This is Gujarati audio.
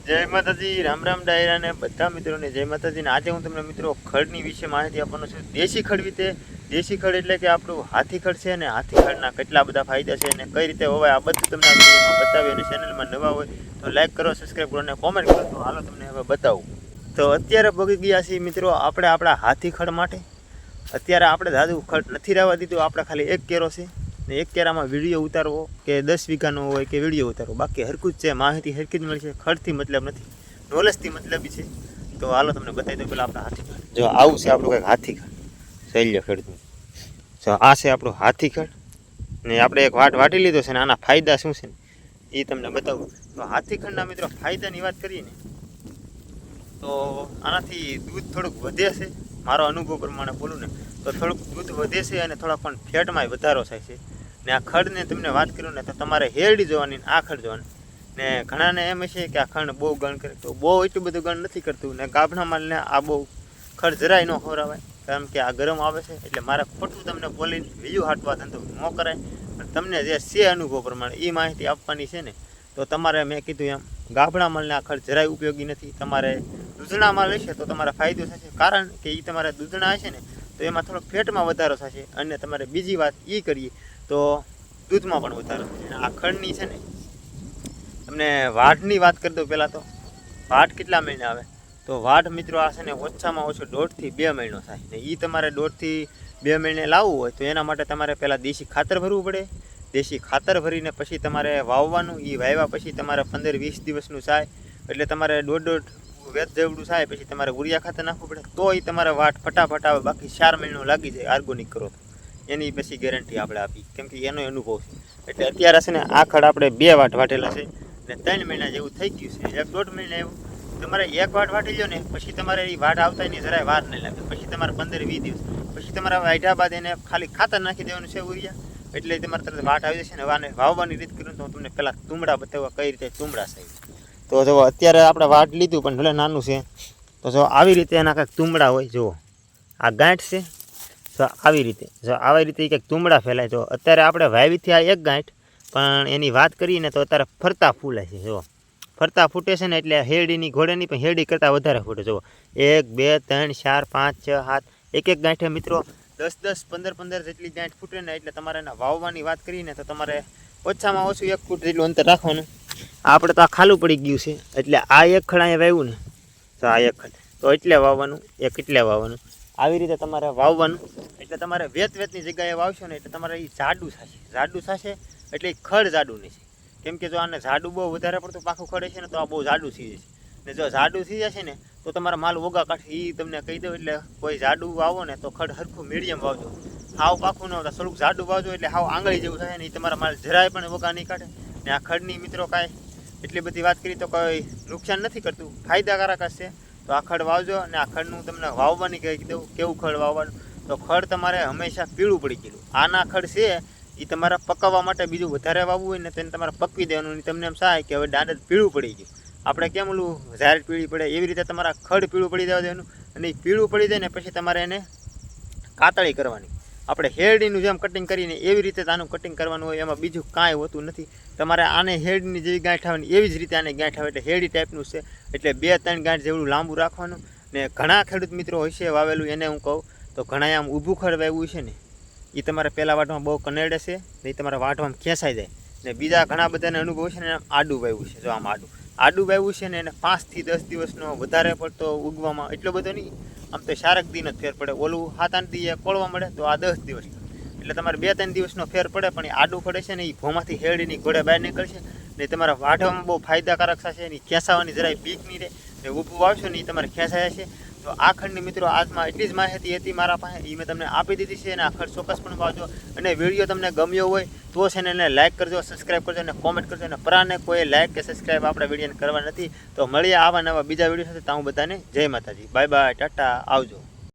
જય માતાજી, રામ રામ ડાયરા ને બધા મિત્રોને જય માતાજી ને આજે હું તમને મિત્રો ખડની વિશે માહિતી આપવાનો છું। દેશી ખડ વિશે, દેશી ખડ એટલે કે આપણું હાથી ખડ છે ને હાથી ખડના કેટલા બધા ફાયદા છે અને કઈ રીતે હોવાય આ બધું તમને આ વિડીયોમાં બતાવી અને ચેનલમાં નવા હોય તો લાઈક કરો, સબસ્ક્રાઈબ કરો અને કોમેન્ટ કરો। તો હાલો તમને હવે બતાવું। તો અત્યારે પગી ગયા છીએ મિત્રો આપણે આપણા હાથી ખડ માટે। અત્યારે આપણે દાદુ ખડ નથી રહેવા દીધું, આપણે ખાલી એક કેરો છે ને એક કેરામાં વિડીયો ઉતારવો કે 10 વીઘાનો હોય કે વિડીયો ઉતારવો, બાકી હરખું જ છે, માહિતી હરખી જ મળશે, ખડથી મતલબ નથી, નોલેજથી મતલબ છે। તો હાલો તમને બતાવી દઉં પહેલાં આપણા હાથી ખડ। જો આવું છે આપણું કંઈક હાથી ખડ, શૈલ્ય ખડનું। જો આ છે આપણું હાથી ખડ ને આપણે એક વાટી લીધો છે ને આના ફાયદા શું છે ને એ તમને બતાવું। તો હાથી ખડના મિત્રો ફાયદાની વાત કરીએ ને તો આનાથી દૂધ થોડુંક વધે છે, મારો અનુભવ પ્રમાણે બોલું ને તો થોડુંક દૂધ વધે છે અને થોડાક પણ ફેટમાંય વધારો થાય છે। ને આ ખડને તમને વાત કરું ને તો તમારે હેરડી જોવાની આ ખડ જોવાની। ને ઘણાને એમ છે કે આ ખડ બહુ ગણ કરે, તો બહુ એટલું બધું ગણ નથી કરતું ને ગાભણા માલને આ બહુ ખડ જરાય ન ખવડાવાય, કારણ કે આ ગરમ આવે છે એટલે મારે ખોટું તમને બોલીને બીજું હાટવા ધંધો ન કરાય, પણ તમને જે છે અનુભવ પ્રમાણે એ માહિતી આપવાની છે ને તો તમારે મેં કીધું એમ ગાભણા માલને આ ખડ જરાય ઉપયોગી નથી। તમારે દૂધણા માલ હશે તો તમારે ફાયદો થશે, કારણ કે એ તમારે દૂધણા હશે ને તો એમાં થોડોક ફેટમાં વધારો થશે અને તમારે બીજી વાત એ કરીએ તો દૂધમાં પણ વધારો થશે। આ ખડની છે ને તમને વાઢની વાત કરી દઉં પહેલાં તો વાઢ કેટલા મહિને આવે તો વાઢ મિત્રો આ છે ને ઓછામાં ઓછો 1.5 થી 2 મહિનો થાય ને એ તમારે 1.5 થી 2 મહિને લાવવું હોય તો એના માટે તમારે પહેલાં દેશી ખાતર ભરવું પડે। દેશી ખાતર ભરીને પછી તમારે વાવવાનું, એ વાવ્યા પછી તમારે 15-20 દિવસનું થાય એટલે તમારે 1.5 વેત જેવડું થાય પછી તમારે ઉરિયા ખાતર નાખવું પડે તો એ તમારે વાટ ફટાફટ આવે, બાકી 4 મહિનો લાગી જાય ઓર્ગેનિક કરો તો એની પછી ગેરંટી આપણે આપી, કેમ કે એનો અનુભવ છે। એટલે અત્યારે છે ને આ ખડ આપણે 2 વાટ વાટેલા છે ને 3 મહિના જેવું થઈ ગયું છે, 1.5 મહિના એવું તમારે એક વાટ વાટી લો ને પછી તમારે એ વાટ આવતા એની જરાય વાર નહીં લાગે, પછી તમારે 15-20 દિવસ પછી તમારે વાઢ્યા બાદ એને ખાલી ખાતર નાખી દેવાનું છે ઉરિયા, એટલે તમારે તરત વાટ આવી જશે ને। વાને વાવવાની રીત કરું તો તમને પહેલાં તુંબડા બતાવવા કઈ રીતે તુંબડા થાય। તો જો અત્યારે આપણે વાટ લીધું પણ ભલે નાનું છે તો જો આવી રીતે એના કંઈક તુંબડા હોય, જુઓ આ ગાંઠ છે તો આવી રીતે જો આવી રીતે કંઈક તુંબડા ફેલાય। જો અત્યારે આપણે વાવીથી આ એક ગાંઠ પણ એની વાત કરીએ ને તો અત્યારે ફરતા ફૂલે છે, જો ફરતા ફૂટે છે ને એટલે હેરડીની ઘોડેની પણ હેરડી કરતાં વધારે ફૂટે। જુઓ 1 2 3 4 5 6 7 એક ગાંઠે મિત્રો 10-10 15-15 જેટલી ગાંઠ ફૂટે ને એટલે તમારે એના વાવવાની વાત કરીને તો તમારે ઓછામાં ઓછું 1 ફૂટ જેટલું અંતર રાખવાનું। આપણે તો આ ખાલું પડી ગયું છે એટલે આ એક ખડ અહીંયા વાવ્યું ને તો આ એક ખડ તો એટલે વાવવાનું, એક એટલે વાવવાનું, આવી રીતે તમારે વાવવાનું। એટલે તમારે વેતની જગ્યાએ વાવશો ને એટલે તમારે એ જાડું થશે એટલે ખડ જાડું નહીં છે, કેમ કે જો આને જાડું બહુ વધારે પડતું પાખું ખડે છે ને તો આ બહુ જાડું થઈ જશે ને જો જાડું થઈ જશે ને તો તમારા માલ ઓગા કાઢશે, એ તમને કહી દઉં। એટલે કોઈ જાડું વાવો ને તો ખડ હરખું મીડિયમ વાવજો, હાવ પાખું ન હોતા થોડુંક જાડું વાવજો એટલે હાવ આંગળી જેવું થાય ને એ તમારા માલ જરાય પણ ઓગા નહીં કાઢે ને આ ખડની મિત્રો કાંઈ એટલી બધી વાત કરી તો કોઈ નુકસાન નથી કરતું, ફાયદાકારક હશે। તો આ ખડ વાવજો અને આ ખડનું તમને વાવવાની કહી દઉં કેવું ખડ વાવવાનું। તો ખડ તમારે હંમેશા પીળું પડી ગયેલું, આના ખડ છે એ તમારે પકવવા માટે બીજું વધારે વાવવું હોય ને તેને તમારે પકવી દેવાનું, તમને એમ થાય કે હવે દાંડ પીળું પડી ગયું, આપણે કેમ ઓલું ઝાડ પીળી પડે એવી રીતે તમારા ખડ પીળું પડી દેવા દેવાનું અને એ પીળું પડી જાય ને પછી તમારે એને કાતળી કરવાની, આપણે હેરડીનું જેમ કટિંગ કરીને એવી રીતે આનું કટિંગ કરવાનું હોય, એમાં બીજું કાંઈ હોતું નથી। તમારે આને હેરડીની જેવી ગાંઠ આવે ને એવી જ રીતે આને ગાંઠ આવે એટલે હેરડી ટાઈપનું છે, એટલે 2-3 ગાંઠ જેવડું લાંબુ રાખવાનું। ને ઘણા ખેડૂત મિત્રો હોય છે વાવેલું એને હું કહું તો ઘણા આમ ઊભું ખડ વાવ્યું છે ને એ તમારે પહેલાં વાટવામાં બહુ કનેડે છે ને એ તમારે વાટવામાં ખેંચાઈ જાય ને બીજા ઘણા બધાને અનુભવ છે ને આડું વાવ્યું છે, જો આમ આડું વાવ્યું છે ને એને 5 થી 10 દિવસનો વધારે પડતો ઉગવામાં એટલો બધો નહીં, આમ તો 4 દિન જ ફેર પડે, ઓલું 7-8 દીએ કોળવા મળે તો આ 10 દિવસ એટલે તમારે 2-3 દિવસનો ફેર પડે, પણ એ આડું પડે છે ને એ ભોમાંથી હેરડીની ઘોડે બહાર નીકળશે ને તમારા વાઢવામાં બહુ ફાયદાકારક થશે, એની ખેંચાવાની જરાય બીક નહીં રહે ને ઊભું વાવશો ને એ તમારે ખેંચાય છે। તો આ ખડની મિત્રો આજમાં એટલી જ માહિતી હતી મારા પાસે, એ મેં તમને આપી દીધી છે અને આ ખડ ચોક્કસ પણ વાવજો અને વિડીયો તમને ગમ્યો હોય તો ચેનલને લાઇક કરજો, સબસ્ક્રાઈબ કરજો અને કોમેન્ટ કરજો અને પરાને કોઈ લાઇક કે સબસ્ક્રાઈબ આપણે વિડીયોને કરવા નથી। તો મળીએ આવા નવા બીજા વિડીયો સાથે, તો હું બધાને જય માતાજી, બાય બાય, ટાટા, આવજો।